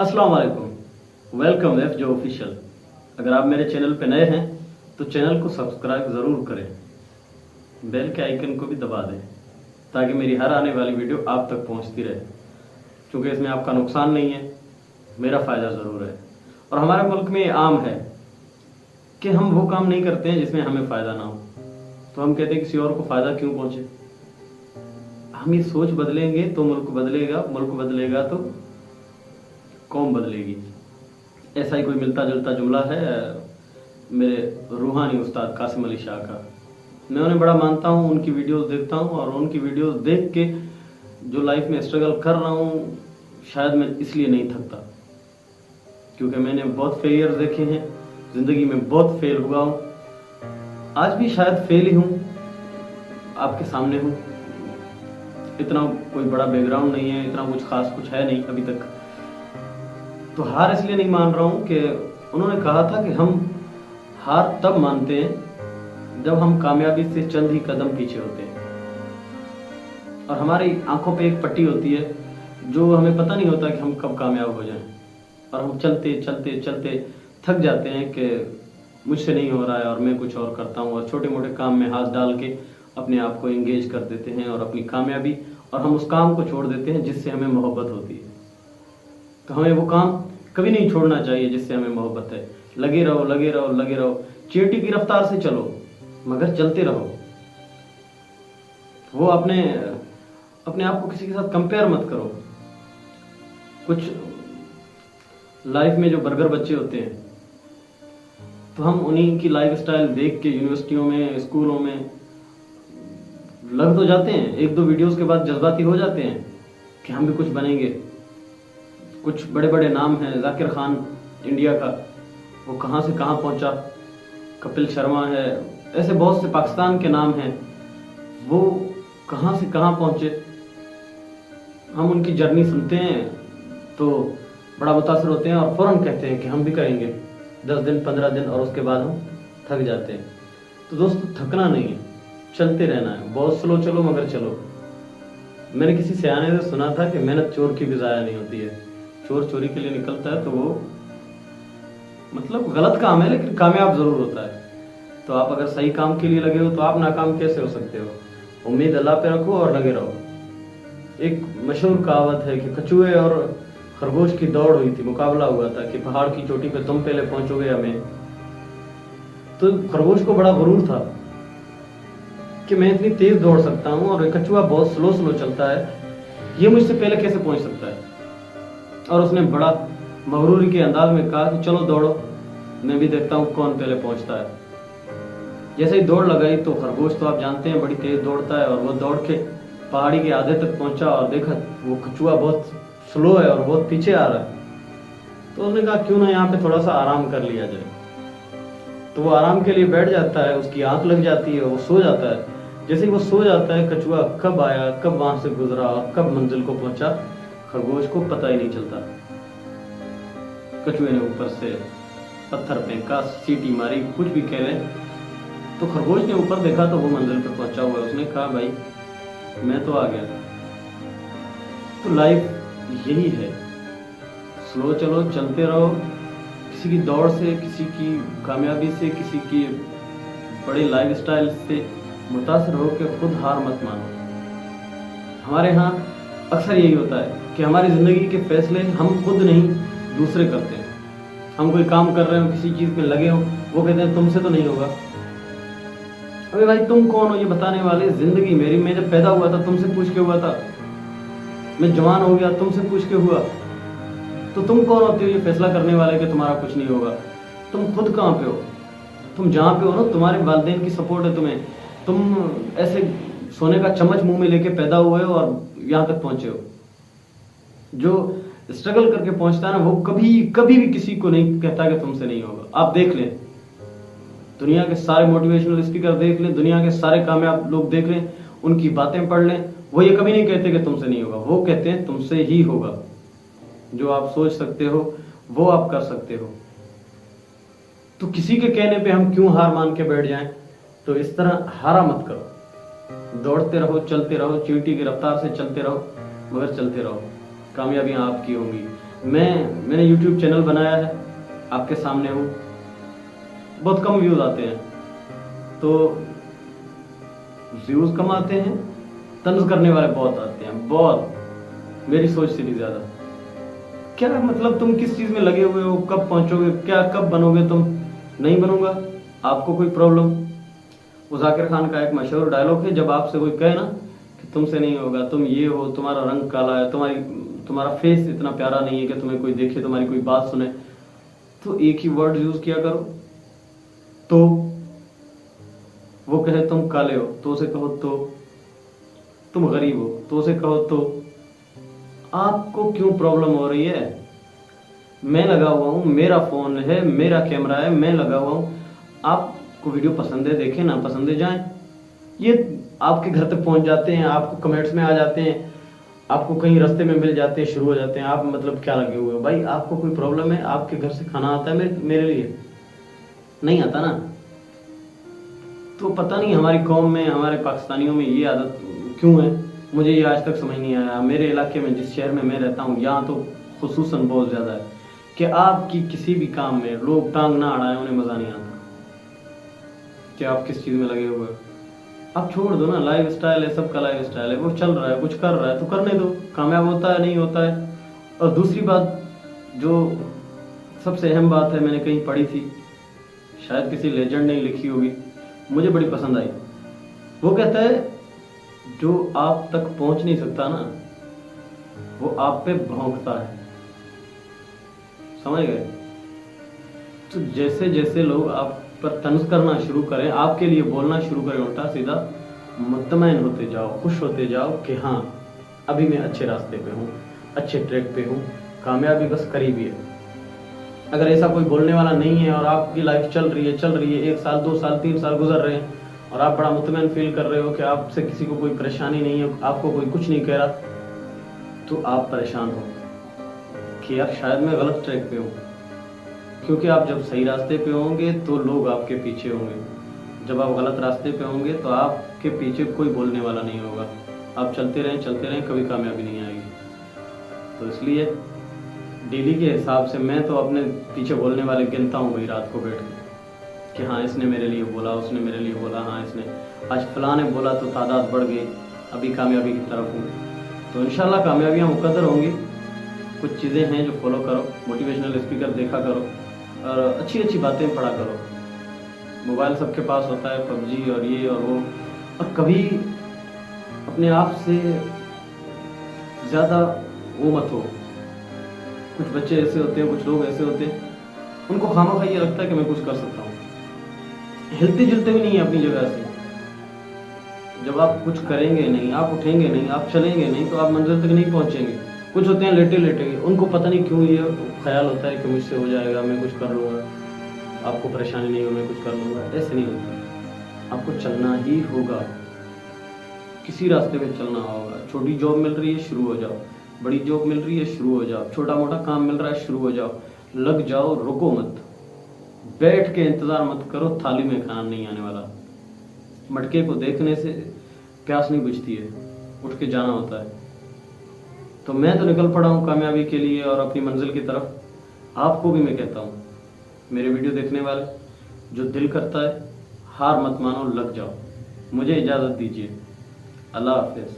अस्सलाम वालेकुम, welcome F जो ऑफिशियल। अगर आप मेरे चैनल पे नए हैं तो चैनल को सब्सक्राइब ज़रूर करें, बेल के आइकन को भी दबा दें ताकि मेरी हर आने वाली वीडियो आप तक पहुंचती रहे। क्योंकि इसमें आपका नुकसान नहीं है, मेरा फ़ायदा ज़रूर है। और हमारे मुल्क में ये आम है कि हम वो काम नहीं करते हैं जिसमें हमें फ़ायदा ना हो, तो हम कहते हैं किसी और को फ़ायदा क्यों पहुंचे। हम ये सोच बदलेंगे तो मुल्क बदलेगा, मुल्क बदलेगा तो कौम बदलेगी। ऐसा ही कोई मिलता जुलता जुमला है मेरे रूहानी उस्ताद कासिम अली शाह का। मैं उन्हें बड़ा मानता हूँ, उनकी वीडियोस देखता हूँ और उनकी वीडियोस देख के जो लाइफ में स्ट्रगल कर रहा हूँ, शायद मैं इसलिए नहीं थकता क्योंकि मैंने बहुत फेलियर्स देखे हैं, ज़िंदगी में बहुत फेल हुआ हूँ, आज भी शायद फेल ही हूँ, आपके सामने हूँ। इतना कोई बड़ा बैकग्राउंड नहीं है, इतना कुछ खास कुछ है नहीं अभी तक। तो हार इसलिए नहीं मान रहा हूँ कि उन्होंने कहा था कि हम हार तब मानते हैं जब हम कामयाबी से चंद ही कदम पीछे होते हैं। और हमारी आंखों पे एक पट्टी होती है जो हमें पता नहीं होता कि हम कब कामयाब हो जाएं। और हम चलते चलते चलते थक जाते हैं कि मुझसे नहीं हो रहा है और मैं कुछ और करता हूँ, और छोटे मोटे काम में हाथ डाल के अपने आप को एंगेज कर देते हैं और अपनी कामयाबी, और हम उस काम को छोड़ देते हैं जिससे हमें मोहब्बत होती है। तो हमें वो काम कभी नहीं छोड़ना चाहिए जिससे हमें मोहब्बत है। लगे रहो लगे रहो लगे रहो, चींटी की रफ्तार से चलो मगर चलते रहो। वो अपने आप को किसी के साथ कंपेयर मत करो। कुछ लाइफ में जो बर्गर बच्चे होते हैं तो हम उन्हीं की लाइफ स्टाइल देख के यूनिवर्सिटियों में, स्कूलों में लग तो जाते हैं, एक दो वीडियोस के बाद जज्बाती हो जाते हैं कि हम भी कुछ बनेंगे। कुछ बड़े बड़े नाम हैं, जाकिर खान इंडिया का, वो कहाँ से कहाँ पहुँचा, कपिल शर्मा है, ऐसे बहुत से पाकिस्तान के नाम हैं, वो कहाँ से कहाँ पहुँचे। हम उनकी जर्नी सुनते हैं तो बड़ा मुतासर होते हैं और फौरन कहते हैं कि हम भी करेंगे 10 दिन 15 दिन, और उसके बाद हम थक जाते हैं। तो दोस्तों, थकना नहीं है, चलते रहना है। बहुत स्लो चलो मगर चलो। मैंने किसी सियाने से सुना था कि मेहनत चोर की भी ज़ाया नहीं होती है। चोर चोरी के लिए निकलता है तो वो मतलब गलत काम है लेकिन कामयाब जरूर होता है। तो आप अगर सही काम के लिए लगे हो तो आप नाकाम कैसे हो सकते हो। उम्मीद अल्लाह पे रखो और लगे रहो। एक मशहूर कहावत है कि कछुए और खरगोश की दौड़ हुई थी, मुकाबला हुआ था कि पहाड़ की चोटी पे तुम पहले पहुंचोगे या मैं। तो खरगोश को बड़ा गुरूर था कि मैं इतनी तेज दौड़ सकता हूँ और कछुआ बहुत स्लो स्लो चलता है, ये मुझसे पहले कैसे पहुंच सकता है। और उसने बड़ा मगरूरी के अंदाज में कहा कि चलो दौड़ो, मैं भी देखता हूँ कौन पहले पहुंचता है। जैसे ही दौड़ लगाई तो खरगोश तो आप जानते हैं बड़ी तेज दौड़ता है, और वो दौड़ के पहाड़ी के आधे तक पहुंचा और देखा वो कछुआ बहुत स्लो है और बहुत पीछे आ रहा है। तो उसने कहा क्यों ना यहाँ पे थोड़ा सा आराम कर लिया जाए। तो वो आराम के लिए बैठ जाता है, उसकी आंख लग जाती है, वो सो जाता है। जैसे ही वो सो जाता है, कछुआ कब आया, कब वहां से गुजरा और कब मंजिल को पहुंचा, खरगोश को पता ही नहीं चलता। कछुए ने ऊपर से पत्थर फेंका, सीटी मारी, कुछ भी कह लें, तो खरगोश ने ऊपर देखा तो वो मंजिल पर पहुंचा हुआ है। उसने कहा भाई मैं तो आ गया। तो लाइफ यही है, स्लो चलो, चलते रहो। किसी की दौड़ से, किसी की कामयाबी से, किसी की बड़ी लाइफ स्टाइल से मुतासर हो के खुद हार मत मानो। हमारे यहाँ अक्सर यही होता है कि हमारी ज़िंदगी के फैसले हम खुद नहीं दूसरे करते हैं। हम कोई काम कर रहे हो, किसी चीज़ में लगे हो, वो कहते हैं तुमसे तो नहीं होगा। अबे भाई तुम कौन हो ये बताने वाले। ज़िंदगी मेरी, मैं जब पैदा हुआ था तुमसे पूछ के हुआ था, मैं जवान हो गया तुमसे पूछ के हुआ। तो तुम कौन होते हो ये फैसला करने वाले कि तुम्हारा कुछ नहीं होगा। तुम खुद कहाँ पे हो, तुम जहाँ पे हो ना, तुम्हारे वालिदैन की सपोर्ट है तुम्हें। तुम ऐसे सोने का चम्मच मुंह में लेके पैदा हुए हो और यहाँ तक पहुंचे हो। जो स्ट्रगल करके पहुंचता है ना, वो कभी कभी भी किसी को नहीं कहता कि तुमसे नहीं होगा। आप देख लें, दुनिया के सारे मोटिवेशनल स्पीकर देख लें, दुनिया के सारे कामयाब लोग देख लें, उनकी बातें पढ़ लें, वो ये कभी नहीं कहते कि तुमसे नहीं होगा। वो कहते हैं तुमसे ही होगा। जो आप सोच सकते हो वो आप कर सकते हो। तो किसी के कहने पे हम क्यों हार मान के बैठ जाएं। तो इस तरह हारा मत करो, दौड़ते रहो, चलते रहो, चींटी की रफ्तार से चलते रहो मगर चलते रहो। कामयाबियां आपकी होंगी। میں نے YouTube چینل بنایا ہے، آپ کے سامنے ہوں، بہت کم ویوز آتے ہیں، تو ویوز کم آتے ہیں، طنز کرنے والے بہت آتے ہیں، بہت، میری سوچ سے بھی زیادہ۔ کیا مطلب تم کس چیز میں لگے ہوئے ہو، کب پہنچو گے، کیا کب بنو گے تم؟ نہیں بنوں گا، آپ کو کوئی پرابلم؟ وہ ذاکر خان کا ایک مشہور ڈائلاگ ہے، جب آپ سے کوئی کہے نا کہ تم سے نہیں ہوگا، تم یہ ہو، تمہارا رنگ کالا ہے، تمہارا فیس اتنا پیارا نہیں ہے کہ تمہیں کوئی دیکھے، تمہاری کوئی بات سنے، تو ایک ہی ورڈ یوز کیا کرو، تو وہ کہے تم کالے ہو تو اسے کہو تو، تم غریب ہو تو اسے کہو تو، آپ کو کیوں پرابلم ہو رہی ہے؟ میں لگا ہوا ہوں، میرا فون ہے، میرا کیمرہ ہے، میں لگا ہوا ہوں، آپ کو ویڈیو پسند ہے دیکھیں، نہ پسند ہے جائیں، یہ آپ کے گھر تک پہنچ جاتے ہیں، آپ کو کمنٹس میں آ جاتے ہیں، آپ کو کہیں رستے میں مل جاتے ہیں، شروع ہو جاتے ہیں، آپ مطلب کیا لگے ہوئے ہو بھائی؟ آپ کو کوئی پرابلم ہے؟ آپ کے گھر سے کھانا آتا ہے میرے لیے؟ نہیں آتا نا؟ تو پتہ نہیں ہماری قوم میں، ہمارے پاکستانیوں میں یہ عادت کیوں ہے، مجھے یہ آج تک سمجھ نہیں آیا۔ میرے علاقے میں، جس شہر میں میں رہتا ہوں، یہاں تو خصوصاً بہت زیادہ ہے کہ آپ کی کسی بھی کام میں لوگ ٹانگ نہ اڑائیں، انہیں مزہ نہیں آتا کہ آپ کس چیز میں لگے ہوئے۔ آپ چھوڑ دو نا، لائف اسٹائل ہے، سب کا لائف اسٹائل ہے، وہ چل رہا ہے، کچھ کر رہا ہے تو کرنے دو، کامیاب ہوتا ہے نہیں ہوتا ہے۔ اور دوسری بات جو سب سے اہم بات ہے، میں نے کہیں پڑھی تھی، شاید کسی لیجنڈ نے لکھی ہوگی، مجھے بڑی پسند آئی۔ وہ کہتا ہے جو آپ تک پہنچ نہیں سکتا نا، وہ آپ پہ بھونکتا ہے، سمجھ گئے؟ تو جیسے جیسے لوگ آپ پر طنز کرنا شروع کریں، آپ کے لیے بولنا شروع کریں الٹا سیدھا، مطمئن ہوتے جاؤ، خوش ہوتے جاؤ کہ ہاں ابھی میں اچھے راستے پہ ہوں، اچھے ٹریک پہ ہوں، کامیابی بس قریب ہی ہے۔ اگر ایسا کوئی بولنے والا نہیں ہے اور آپ کی لائف چل رہی ہے، 1 سال 2 سال 3 سال گزر رہے ہیں اور آپ بڑا مطمئن فیل کر رہے ہو کہ آپ سے کسی کو کوئی پریشانی نہیں ہے، آپ کو کوئی کچھ نہیں کہہ رہا، تو آپ پریشان ہو کہ یار شاید میں غلط ٹریک پہ ہوں، کیونکہ آپ جب صحیح راستے پہ ہوں گے تو لوگ آپ کے پیچھے ہوں گے، جب آپ غلط راستے پہ ہوں گے تو آپ کے پیچھے کوئی بولنے والا نہیں ہوگا، آپ چلتے رہیں، کبھی کامیابی نہیں آئے گی۔ تو اس لیے ڈیلی کے حساب سے میں تو اپنے پیچھے بولنے والے گنتا ہوں بھائی، رات کو بیٹھ کے کہ ہاں اس نے میرے لیے بولا، اس نے میرے لیے بولا، ہاں اس نے آج فلاں نے بولا تو تعداد بڑھ گئی، ابھی کامیابی کی طرف ہوں۔ تو انشاءاللہ کامیابیاں مقدر ہوں گی۔ کچھ چیزیں ہیں جو فالو کرو، موٹیویشنل اسپیکر دیکھا کرو اور اچھی اچھی باتیں پڑھا کرو۔ موبائل سب کے پاس ہوتا ہے، پب جی اور یہ اور وہ، اور کبھی اپنے آپ سے زیادہ وہ مت ہو۔ کچھ بچے ایسے ہوتے ہیں، کچھ لوگ ایسے ہوتے ہیں، ان کو خواہ یہ لگتا ہے کہ میں کچھ کر سکتا ہوں، ہلتے جلتے بھی نہیں ہیں اپنی جگہ سے۔ جب آپ کچھ کریں گے نہیں، آپ اٹھیں گے نہیں، آپ چلیں گے نہیں تو آپ منزل تک نہیں پہنچیں گے۔ کچھ ہوتے ہیں لیٹے لیٹے گے، ان کو پتہ نہیں کیوں یہ خیال ہوتا ہے کہ مجھ سے ہو جائے گا، میں کچھ کر لوں گا، آپ کو پریشانی نہیں ہو، میں کچھ کر لوں گا۔ ایسے نہیں ہوتا، آپ کو چلنا ہی ہوگا، کسی راستے پہ چلنا ہوگا۔ چھوٹی جاب مل رہی ہے، شروع ہو جاؤ، بڑی جاب مل رہی ہے، شروع ہو جاؤ، چھوٹا موٹا کام مل رہا ہے، شروع ہو جاؤ، لگ جاؤ، رکو مت، بیٹھ کے انتظار مت کرو، تھالی میں کھانا نہیں آنے والا۔ مٹکے کو دیکھنے سے پیاس نہیں بجھتی ہے، اٹھ کے جانا ہوتا ہے۔ تو میں تو نکل پڑا ہوں کامیابی کے لیے اور اپنی منزل کی طرف۔ آپ کو بھی میں کہتا ہوں، میرے ویڈیو دیکھنے والے، جو دل کرتا ہے ہار مت مانو، لگ جاؤ۔ مجھے اجازت دیجیے، اللہ حافظ۔